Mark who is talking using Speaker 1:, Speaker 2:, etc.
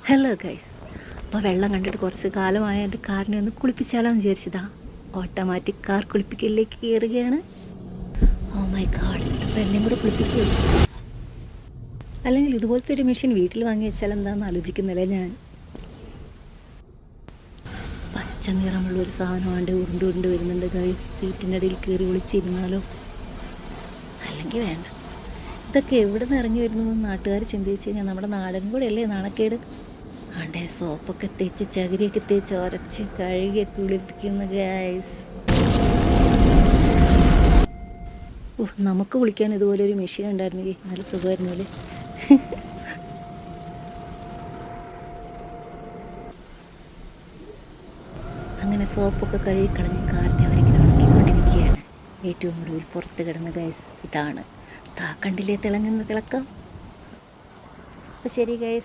Speaker 1: Hello guys, അപ്പോൾ വെള്ളം കണ്ടിട്ട് കുറച്ച് കാലമായ എൻ്റെ കാറിനെ ഒന്ന് കുളിപ്പിച്ചാലോ എന്ന് വിചാരിച്ചതാ. ഓട്ടോമാറ്റിക് കാർ കുളിപ്പിക്കലിലേക്ക് കയറുകയാണ്. ഓ മൈ ഗാഡ്, അപ്പോൾ എന്നെയും കൂടെ കുളിപ്പിക്കുക. അല്ലെങ്കിൽ ഇതുപോലത്തെ ഒരു മെഷീൻ വീട്ടിൽ വാങ്ങി വെച്ചാൽ എന്താണെന്ന് ആലോചിക്കുന്നില്ല ഞാൻ. പച്ച നിറമുള്ള ഒരു സാധനമാണ്ട് ഉരുണ്ട് വരുന്നുണ്ട് ഗൈസ്. സീറ്റിൻ്റെ ഇടയിൽ കയറി ഒളിച്ചിരുന്നാലോ? അല്ലെങ്കിൽ വേണ്ട. ഇതൊക്കെ എവിടെ നിന്ന് ഇറങ്ങി വരുന്നതെന്ന് നാട്ടുകാർ ചിന്തിച്ച് കഴിഞ്ഞാൽ നമ്മുടെ നാടൻ കൂടെ അല്ലേ നാണക്കേട്. ആണ്ടേ സോപ്പൊക്കെ തേച്ച് ചകിരിയൊക്കെ തേച്ച് ഉരച്ച് കഴുകി കുളിപ്പിക്കുന്ന ഗൈസ്. നമുക്ക് കുളിക്കാൻ ഇതുപോലെ ഒരു മെഷീൻ ഉണ്ടായിരുന്നെങ്കിൽ നല്ല സുഖമായിരുന്നല്ലേ. അങ്ങനെ സോപ്പൊക്കെ കഴുകി കളഞ്ഞ് കാറിനെ അവരിങ്ങനെ ഉണക്കിക്കൊണ്ടിരിക്കുകയാണ്. ഏറ്റവും ഒടുവിൽ പുറത്ത് കിടന്ന ഗൈസ് ഇതാണ്. കണ്ടില്ലേ തിളങ്ങുന്ന തിളക്കം. അപ്പോൾ ശരി ഗൈസ്.